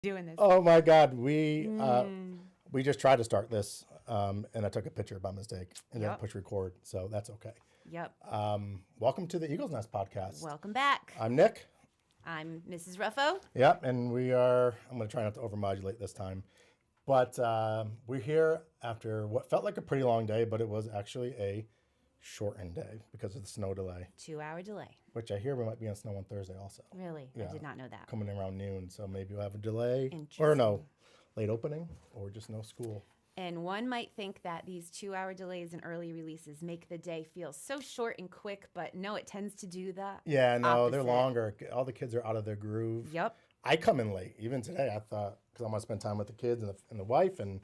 Doing this. Oh my God, we just tried to start this, and I took a picture by mistake and didn't Yep. push record, so that's okay. Yep. Welcome to the Eagles Nest podcast. Welcome back. I'm Nick. I'm Mrs. Ruffo. Yep, and we are. I'm going to try not to overmodulate this time, but we're here after what felt like a pretty long day, but it was actually a shortened day because of the snow delay. 2-hour delay. Which I hear we might be on snow on Thursday also. Really? Yeah. I did not know that. Coming in around noon, so maybe we'll have a delay or Interesting. no late opening or just no school. And one might think that these 2-hour delays and early releases make the day feel so short and quick, but no, it tends to do that. Yeah, no, they're Opposite. longer. All the kids are out of their groove. Yep. I come in late. Even today, I thought because I'm gonna spend time with the kids and the wife, and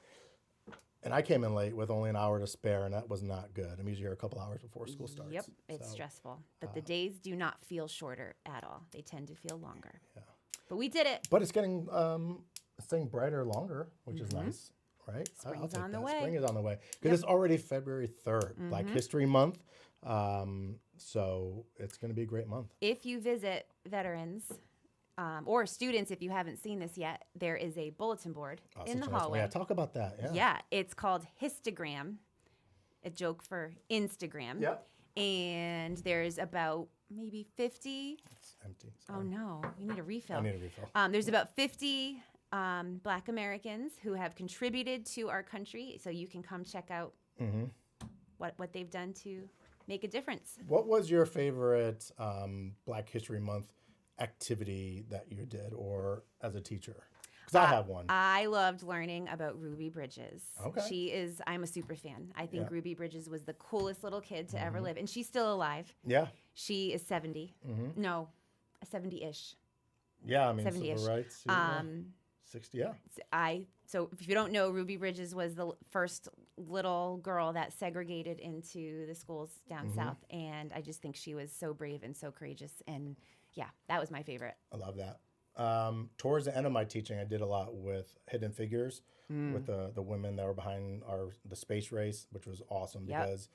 I came in late with only an hour to spare, and that was not good. I'm usually here a couple hours before school starts. Yep. It's so, stressful. But the days do not feel shorter at all. They tend to feel longer. Yeah. But we did it. But it's getting brighter longer, which is nice, right? I'll Spring's take on the that. way. Spring is on the way because it's already February 3rd, Black History Month. So it's going to be a great month. If you visit veterans or students, if you haven't seen this yet, there is a bulletin board in the Such a nice one. hallway. Yeah, talk about that. Yeah. Yeah, it's called Histogram, a joke for Instagram. Yep. And there's about maybe 50. It's empty. Oh, no, you need a refill. I need a refill. There's about 50 Black Americans who have contributed to our country. So you can come check out what they've done to make a difference. What was your favorite Black History Month activity that you did or as a teacher? Because I have one. I loved learning about Ruby Bridges. Okay. I'm a super fan. I think Yeah. Ruby Bridges was the coolest little kid to ever live. And she's still alive. Yeah. She is 70. No, 70-ish. Yeah, I mean, 70-ish. civil rights. 60, yeah. So if you don't know, Ruby Bridges was the first little girl that segregated into the schools down south. And I just think she was so brave and so courageous. And yeah, that was my favorite. I love that. Towards the end of my teaching, I did a lot with Hidden Figures, with the women that were behind the space race, which was awesome Yep. because,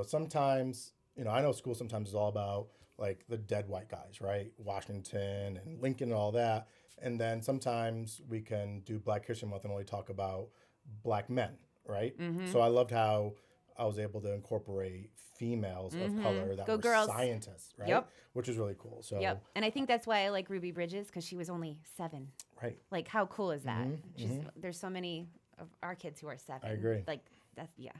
sometimes, I know school sometimes is all about like the dead white guys, right? Washington and Lincoln and all that. And then sometimes we can do Black History Month and only talk about Black men, right? So I loved how I was able to incorporate females of color that Go were girls. scientists, right? Yep. Which was really cool. So, Yep. And I think that's why I like Ruby Bridges, because she was only 7. right. Like, how cool is that? There's so many of our kids who are 7. I agree. Like, that's, yeah.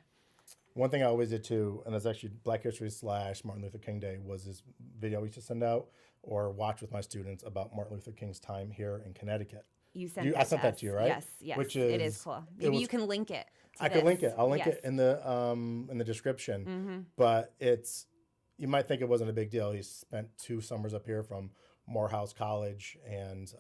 One thing I always did too, and it's actually Black History / Martin Luther King Day, was this video we used to send out or watch with my students about Martin Luther King's time here in Connecticut. You sent I sent that to you, right? Yes, yes. Which it is is- cool. it Maybe was- you can link it. To I could link this. it. I'll link Yes. it in the description. But you might think it wasn't a big deal. He spent 2 summers up here from Morehouse College, and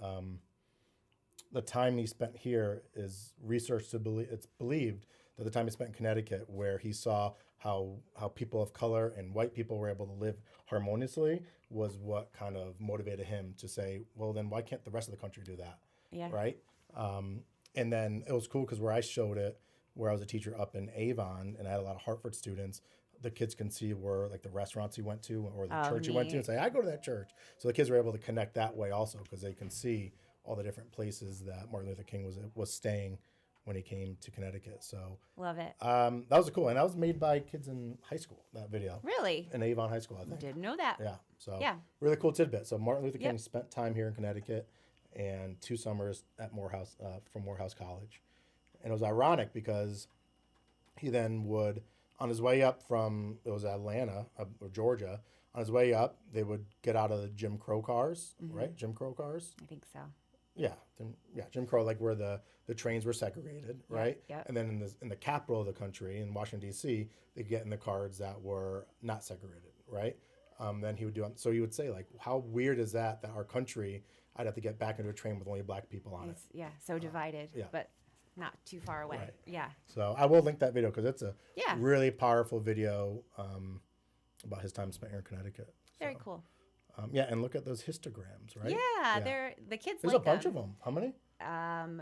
the time he spent here is research to believe. It's believed that the time he spent in Connecticut, where he saw how people of color and white people were able to live harmoniously, was what kind of motivated him to say, well, then why can't the rest of the country do that? Yeah. Right. And then it was cool because where I showed it, where I was a teacher up in Avon, and I had a lot of Hartford students, the kids can see where like the restaurants he went to or the church he went to, and say, I go to that church. So the kids were able to connect that way also because they can see all the different places that Martin Luther King was staying when he came to Connecticut. So Love it. that was cool, and that was made by kids in high school. That video Really? in Avon High School, I think. Didn't know that. Yeah. So Yeah. really cool tidbit. So Martin Luther King Yep. spent time here in Connecticut and 2 summers at Morehouse from Morehouse College. And it was ironic because he then would, on his way up from, it was Atlanta or Georgia, on his way up, they would get out of the Jim Crow cars, right? Jim Crow cars. I think so. Yeah, Jim Crow, like where the trains were segregated, right? yep. And then in the capital of the country, in Washington D.C., they get in the cars that were not segregated, right? Then he would do. So he would say, like, how weird is that our country, I'd have to get back into a train with only Black people on it. Yeah, so divided, yeah. but not too far away. Right. Yeah. So I will link that video because it's a Yeah. really powerful video about his time spent here in Connecticut. Very So, cool. Yeah, and look at those histograms, right? Yeah, they're the kids. There's like a bunch them. of them. How many?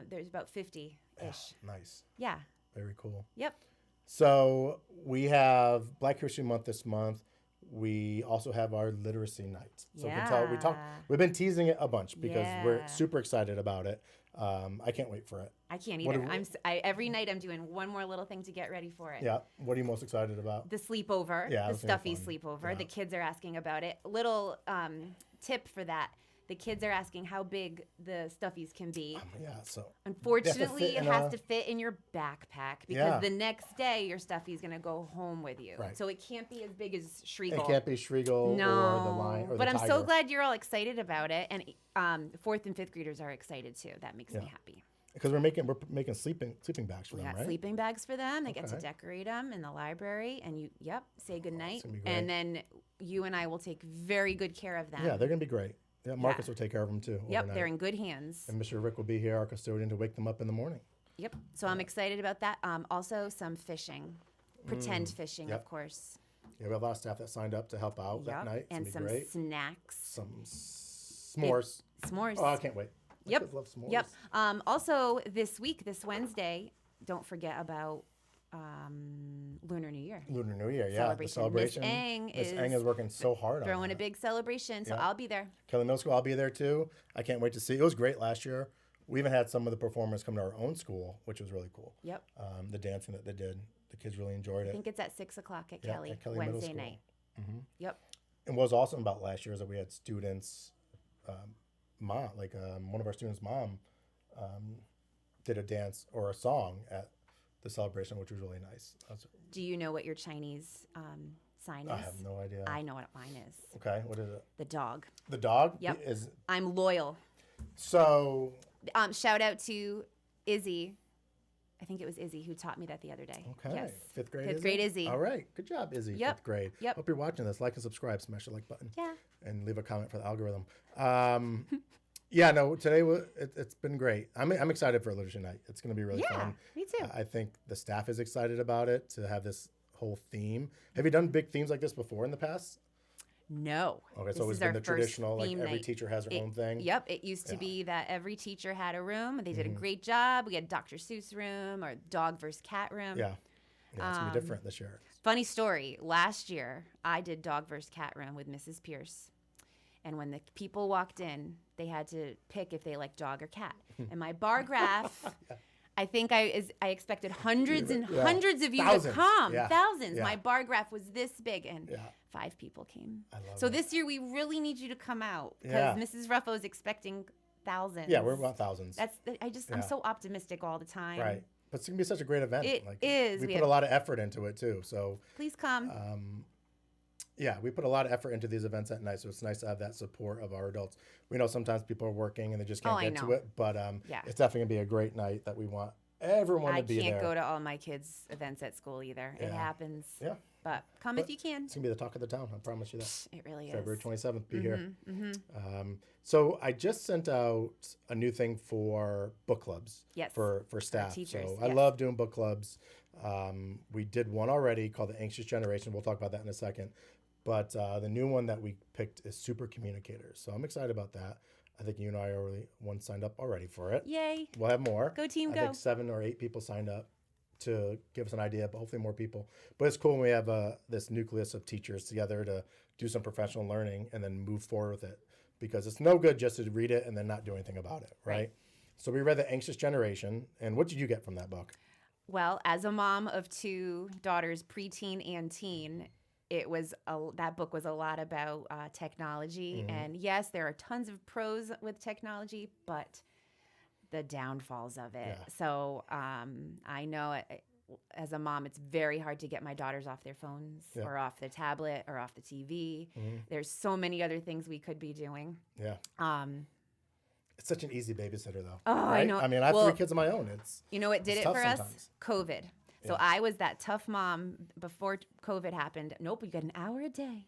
There's about 50-ish. Nice. Yeah. Very cool. Yep. So we have Black History Month this month. We also have our literacy night. So we can tell, Yeah. we've been teasing it a bunch because we're Yeah. super excited about it. I can't wait for it. I can't What either. do we- Every night I'm doing one more little thing to get ready for it. Yeah. What are you most excited about? The sleepover, Yeah, the that's gonna be stuffy fun. sleepover. Yeah. The kids are asking about it. Little tip for that. The kids are asking how big the stuffies can be. Yeah. So Unfortunately, fit it in has a- to fit in your backpack because Yeah. the next day your stuffy's going to go home with you. Right. So it can't be as big as it Schriegel. can't be Schriegel No, or the Lion or the but I'm Tiger. so glad you're all excited about it, and 4th and 5th graders are excited too. That makes me happy. Because we're making sleeping bags for We them, got right? sleeping bags for them. They get to Okay. decorate them in the library, and say goodnight, gonna be great. and then you and I will take very good care of them. Yeah, they're gonna be great. Yeah, Marcus will take care of them too. Yep, overnight. they're in good hands. And Mr. Rick will be here, our custodian, to wake them up in the morning. Yep. So I'm excited about that. Also, some fishing, pretend fishing, Yep. of course. Yeah, we have a lot of staff that signed up to help out that Yep. night. It's And gonna some be great. snacks. Some s'mores. S'mores. Oh, I can't wait. My Yep. kids love s'mores. Yep. Also, this week, this Wednesday, don't forget about Lunar New Year. Lunar New Year, yeah. The Celebration. celebration. Miss Eng Miss Eng is is working so hard on Throwing that. a big celebration, so Yep. I'll be there. Kelly Middle School, I'll be there too. I can't wait to see. It was great last year. We even had some of the performers come to our own school, which was really cool. Yep. The dancing that they did, the kids really enjoyed I it. think it's at 6:00 at Yeah, Kelly, at Kelly Middle Wednesday School. night. Yep. And what was awesome about last year is that we had students, one of our students' mom did a dance or a song at the celebration, which was really nice. Do you know what your Chinese sign is? I have no idea. I know what mine is. Okay, what is it? The dog. The dog Yep. is I'm loyal. so. Shout out to Izzy. I think it was Izzy who taught me that the other day. Okay, Yes. fifth grade. Fifth grade Izzy. All right, good job, Izzy. Yep. Fifth grade. Yep. Hope you're watching this. Like and subscribe. Smash the like button. Yeah. And leave a comment for the algorithm. Yeah, no. Today it's been great. I'm excited for Literature Night. It's going to be really Yeah, fun. me too. I think the staff is excited about it to have this whole theme. Have you done big themes like this before in the past? No. Okay, This so it's is been our the first traditional, like theme every night. teacher has their own thing. Yep. It used to Yeah. be that every teacher had a room. They did a great job. We had Dr. Seuss room or dog versus cat room. Yeah, it's gonna be different this year. Funny story. Last year, I did dog versus cat room with Mrs. Pierce. And when the people walked in, they had to pick if they liked dog or cat. And my bar graph, I think I expected hundreds and Yeah. hundreds of you Thousands. to come. Yeah. Thousands. Yeah. My bar graph was this big, and Yeah. 5 people came. I love So it. this year, we really need you to come out Yeah. because Mrs. Ruffo is expecting thousands. Yeah, we're about thousands. I'm Yeah. so optimistic all the time. Right. But it's gonna be such a great event. It is. We We put have- a lot of effort into it too. So Please come. yeah, we put a lot of effort into these events at night. So it's nice to have that support of our adults. We know sometimes people are working and they just can't Oh, I get to know. it. But Yeah. it's definitely gonna be a great night that we want everyone I to be can't there. go to all my kids' events at school either. It Yeah. happens. Yeah. But come if you can. It's gonna be the talk of the town. I promise you that. It really February is. 27th, be here. So I just sent out a new thing for book clubs. Yes. For staff. teachers, So I yes. love doing book clubs. We did one already called The Anxious Generation. We'll talk about that in a second. But the new one that we picked is Super Communicators. So I'm excited about that. I think you and I already one signed up already for it. Yay. We'll have more. Go team, I go. think 7 or 8 people signed up to give us an idea, but hopefully more people. But it's cool when we have this nucleus of teachers together to do some professional learning and then move forward with it. Because it's no good just to read it and then not do anything about it, right? So we read The Anxious Generation. And what did you get from that book? Well, as a mom of 2 daughters, preteen and teen, that book was a lot about technology. Mm-hmm. And yes, there are tons of pros with technology, but the downfalls of it. Yeah. So I know as a mom, it's very hard to get my daughters off their phones Yeah. or off their tablet or off the TV. Mm-hmm. There's so many other things we could be doing. Yeah. It's such an easy babysitter, though. Oh, I right? know. I mean, I have Well, 3 kids of my own. You know what did It's it tough for us? sometimes. COVID. So Yeah. I was that tough mom before COVID happened. Nope, you got an hour a day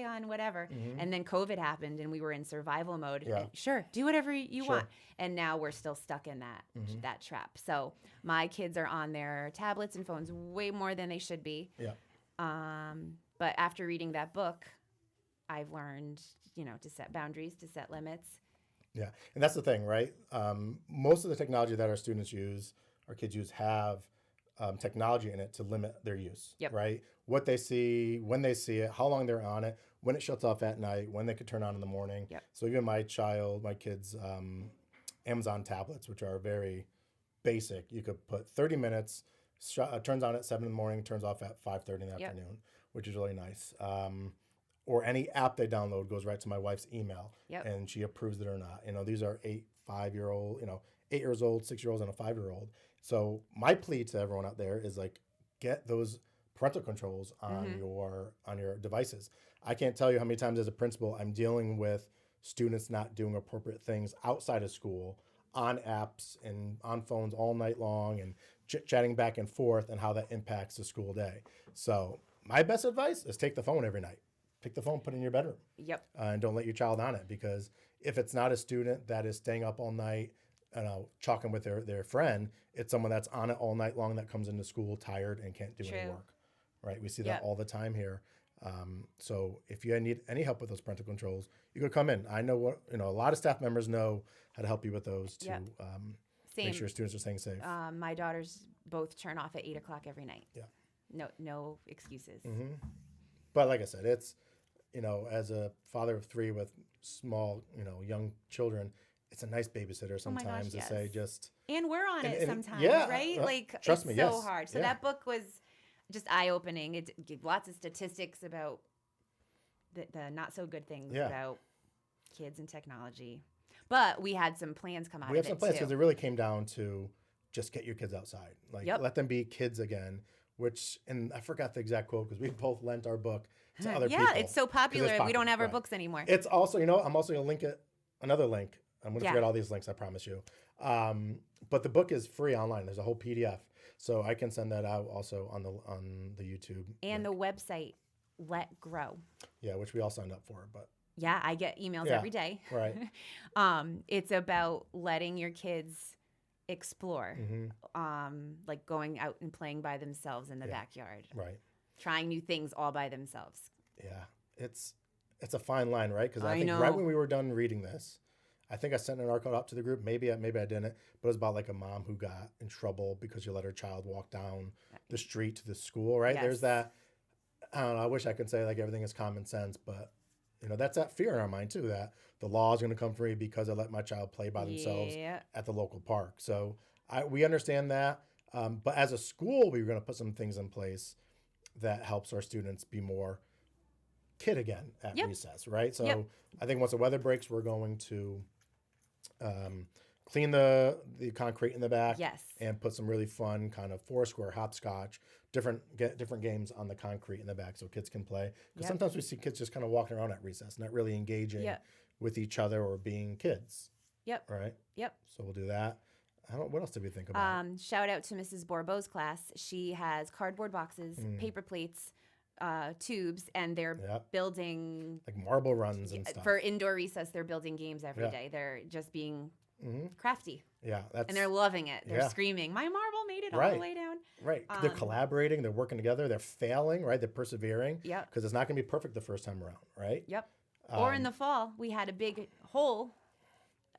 on whatever. And then COVID happened and we were in survival mode. Mm-hmm. Yeah. And sure, do whatever you Sure. want. And now we're still stuck in that trap. So my kids are on their tablets and phones way more than they should be. Yeah. But after reading that book, I've learned, to set boundaries, to set limits. Yeah, and that's the thing, right? Most of the technology that our students use, our kids use, have technology in it to limit their use, Yep. right? What they see, when they see it, how long they're on it, when it shuts off at night, when they could turn on in the morning. Yep. So even my kids, Amazon tablets, which are very basic. You could put 30 minutes, turns on at 7 in the morning, turns off at 5:30 in the Yep. afternoon, which is really nice. Or any app they download goes right to my wife's email, Yep. and she approves it or not. These are 5-year-old, 8 years old, 6-year-olds, and a 5-year-old. So my plea to everyone out there is like, get those parental controls on your devices. I can't tell you how many times as a principal I'm dealing with students not doing appropriate things outside of school on apps and on phones all night long and chit-chatting back and forth, and how that impacts the school day. So my best advice is take the phone every night. Pick the phone, put it in your bedroom, Yep. and don't let your child on it, because if it's not a student that is staying up all night, talking with their friend, it's someone that's on it all night long that comes into school tired and can't do any True. work, right? We see Yep. that all the time here. So if you need any help with those parental controls, you could come in. I know a lot of staff members know how to help you with those to Yep. make Same. sure students are staying safe. My daughters both turn off at 8 o'clock every night. Yeah. No excuses. But like I said, it's, as a father of 3 with small, young children, it's a nice babysitter Oh my sometimes gosh, to say yes. just, And we're on it and- sometimes, yeah, right? Like, trust it's me, so yes, hard. So yeah. that book was just eye-opening. It gave lots of statistics about the not so good things Yeah. about kids and technology. But we had some plans come out we of have some it plans, too. because it really came down to just get your kids outside. Like, Yep. let them be kids again, and I forgot the exact quote because we both lent our book to other yeah, people. it's so 'cause popular. We don't have our right. books anymore. It's also, I'm also going to link it, another link. I'm going to Yeah. forget all these links, I promise you. But the book is free online. There's a whole PDF. So I can send that out also on the YouTube. And link. the website, Let Grow. Yeah, which we all signed up for. But Yeah, I get emails Yeah. every day. right. It's about letting your kids explore, like going out and playing by themselves in the Yeah. backyard, Right. trying new things all by themselves. Yeah. It's a fine line, right? Because I I think know. right when we were done reading this, I think I sent an article out to the group. Maybe I didn't. But it was about like a mom who got in trouble because she let her child walk down the street to the school, right? Yes. There's that. I don't know. I wish I could say like everything is common sense, but that's that fear in our mind too, that the law is going to come for me because I let my child play by themselves Yeah. at the local park. So we understand that. But as a school, we were going to put some things in place that helps our students be more kid again at Yep. recess, right? So Yep. I think once the weather breaks, we're going to clean the concrete in the back, Yes. and put some really fun kind of foursquare, hopscotch, different games on the concrete in the back so kids can play. Because Yep. sometimes we see kids just kind of walking around at recess, not really engaging Yep. with each other or being kids, Yep. right? Yep. So we'll do that. What else did we think about? Shout out to Mrs. Borbeau's class. She has cardboard boxes, paper plates, tubes, and they're Yep. building Like marble runs and stuff. for indoor recess. They're building games every Yeah. day. They're just being crafty, Yeah, that's and they're loving it. They're Yeah. screaming, "My marble made it all Right. the way down!" right. They're collaborating. They're working together. They're failing, right? They're persevering. Yep. Because it's not going to be perfect the first time around, right? Yep. Or in the fall, we had a big hole,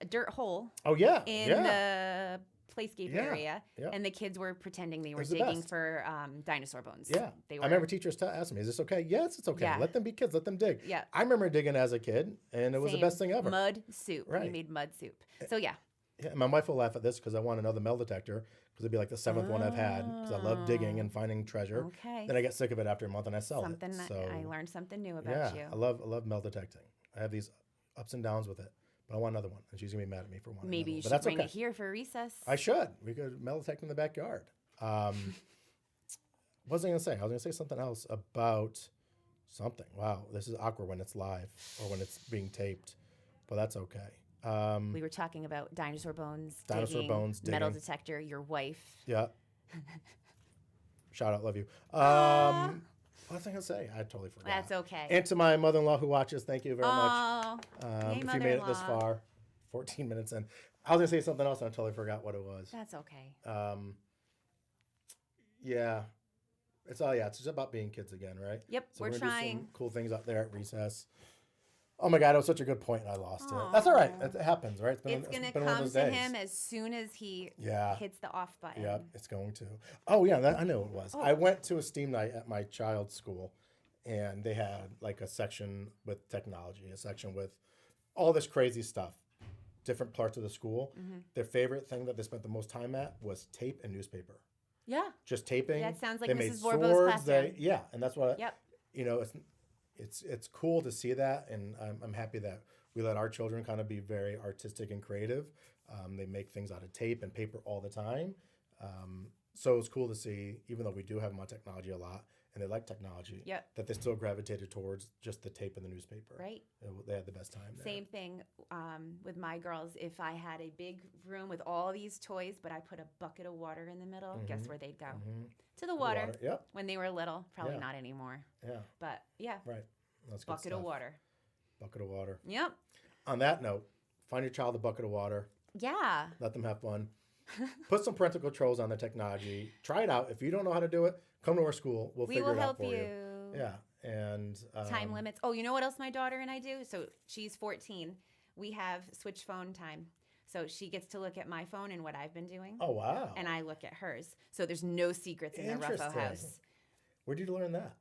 a dirt hole Oh yeah. in yeah. the playscape Yeah, area, yeah. and the kids were pretending they were was the digging best. for dinosaur bones. Yeah, They I were. remember teachers asking me, "Is this okay?" Yes, it's okay. Yeah. Let them be kids. Let them dig. Yeah. I remember digging as a kid, and it was the Same. best thing ever. Mud soup. We Right. made mud soup. So yeah. Yeah, and my wife will laugh at this because I want another metal detector because it'd be like the 7th one I've had because I love digging and finding treasure. Okay. Then I get sick of it after a month and I sell Something it. that So I learned something new about yeah, you. I love metal detecting. I have these ups and downs with it, but I want another one, and she's gonna be mad at me for wanting Maybe another you one. should But that's bring okay. it here for recess. I should. We could metal detect in the backyard. What was I going to say? I was going to say something else about something. Wow, this is awkward when it's live or when it's being taped, but that's okay. We were talking about dinosaur bones, Dinosaur digging, bones, metal digging. detector, your wife. Yeah. Shout out, love you. What was I going to say? I totally forgot. That's okay. And to my mother-in-law who watches, thank you very much. Oh, yay, If you made it this mother-in-law. far, 14 minutes in. I was going to say something else and I totally forgot what it was. That's okay. Yeah. It's just about being kids again, right? Yep, So we're gonna do some trying. cool things out there at recess. Oh my God, it was such a good point and I lost it. That's all right. It happens, right? It's going to been one of come those to days. him as soon as he Yeah. hits the off button. Yeah, it's going to. Oh yeah, I know what it was. I went to a STEAM night at my child's school, and they had like a section with technology, a section with all this crazy stuff. different parts of the school. Their favorite thing that they spent the most time at was tape and newspaper. Yeah. Just taping. That sounds like they made Mrs. Borbo's swords. classroom. Yeah, and that's what Yep. it's cool to see that, and I'm happy that we let our children kind of be very artistic and creative. They make things out of tape and paper all the time. So it's cool to see, even though we do have them on technology a lot, and they like technology, Yep. that they still gravitated towards just the tape and the newspaper. Right. They had the best time there. Same thing with my girls. If I had a big room with all these toys, but I put a bucket of water in the middle, guess where they'd go? To the water. Yep. When they were little. Probably Yeah. not anymore. Yeah. But yeah, Right. That's good bucket of stuff. water. Bucket of water. Yep. On that note, find your child a bucket of water. Yeah. Let them have fun. Put some parental controls on the technology. Try it out. If you don't know how to do it, come to our school. We'll We figure will it out help for you. you. Yeah. And Time limits. Oh, you know what else my daughter and I do? So she's 14. We have switch phone time. So she gets to look at my phone and what I've been doing. Oh wow. And I look at hers. So there's no secrets in the Ruffo Interesting. house. Where did you learn that?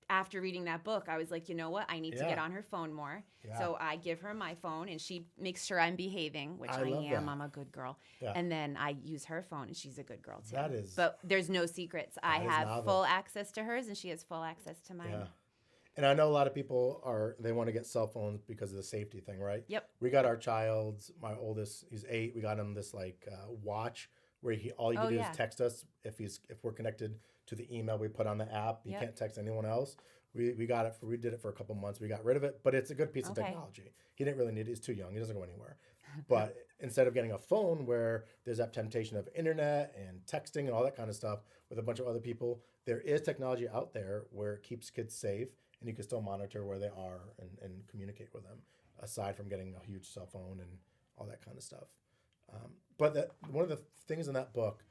After reading that book, I was like, you know what? I need to get Yeah. on her phone more. Yeah. So I give her my phone and she makes sure I'm behaving, which I I love am. that. I'm a good girl. Yeah. And then I use her phone and she's a good girl too. That is- But there's no secrets. I that is have novel. full access to hers and she has full access to mine. Yeah. And I know a lot of people they want to get cell phones because of the safety thing, right? Yep. We got our my oldest, he's 8. We got him this watch where all you can Oh, do yeah. is text us if we're connected to the email we put on the app. You Yep. can't text anyone else. We did it for a couple months. We got rid of it, but it's a good piece of Okay. technology. He didn't really need it. He's too young. He doesn't go anywhere. But instead of getting a phone where there's that temptation of internet and texting and all that kind of stuff with a bunch of other people, there is technology out there where it keeps kids safe and you can still monitor where they are and communicate with them, aside from getting a huge cell phone and all that kind of stuff. But one of the things in that book,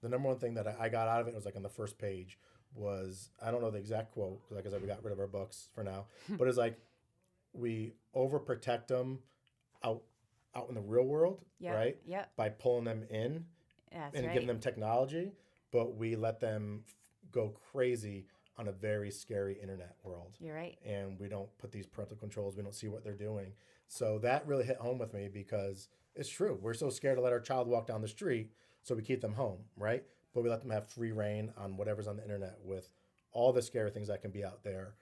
the number one thing that I got out of it was like on the first page was, I don't know the exact quote, because like I said, we got rid of our books for now, but it's like, we overprotect them out in the real world, Yep. right? Yep. By pulling them in That's and right. giving them technology, but we let them go crazy on a very scary internet world. You're right. And we don't put these parental controls. We don't see what they're doing. So that really hit home with me because it's true. We're so scared to let our child walk down the street, so we keep them home, right? But we let them have free reign on whatever's on the internet with all the scary things that can be out there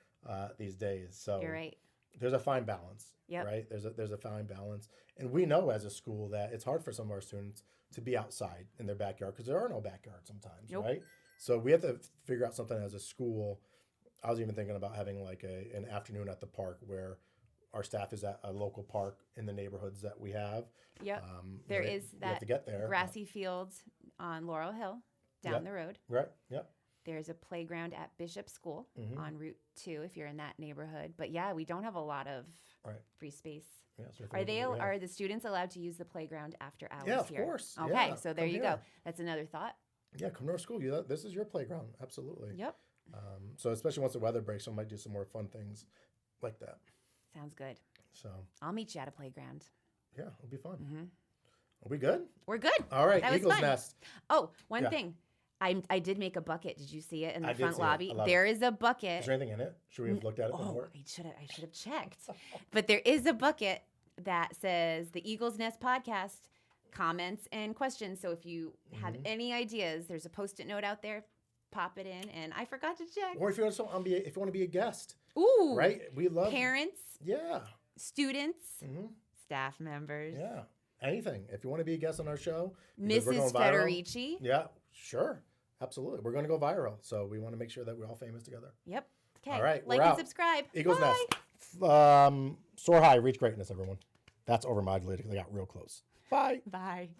these days. So You're right. there's a fine balance, Yep. right? There's a fine balance. And we know as a school that it's hard for some of our students to be outside in their backyard because there are no backyards sometimes, Nope. right? So we have to figure out something as a school. I was even thinking about having like an afternoon at the park where our staff is at a local park in the neighborhoods that we have. Yep. There is You have that to get there. grassy fields on Laurel Hill down Yep. the road. Right. Yep. There's a playground at Bishop School Mm-hmm. on Route 2 if you're in that neighborhood. But yeah, we don't have a lot of Right. free space. Yeah, so if Are you look at what we are have- the students allowed to use the playground after hours Yeah, of here? course. Okay, Yeah, so there come you here. go. That's another thought. Yeah, come to our school. This is your playground. Absolutely. Yep. So especially once the weather breaks, we might do some more fun things like that. Sounds good. So I'll meet you at a playground. yeah, it'll be fun. Are we good? We're good. All right, That was Eagle's fun. Nest. Oh, one Yeah. thing. I did make a bucket. Did you see it in the I did front see it. lobby? I love There is a bucket. Is there anything in it? Should we have looked at it Oh, before? I should have checked. But there is a bucket that says the Eagles Nest podcast comments and questions. So if you have Mm-hmm. any ideas, there's a Post-it note out there. Pop it in, and I forgot to check. Or if you want to be a guest, Ooh, right? We love parents, Yeah, students, hmm staff members, yeah. Anything. If you want to be a guest on our show, because we're Mrs. going viral- Federici. Yeah, sure, absolutely. We're going to go viral, so we want to make sure that we're all famous together. Yep. Okay. All right, like we're and out. subscribe. Eagles Bye. Nest. Soar high, reach greatness, everyone. That's overmodulated because I got real close. Bye. Bye.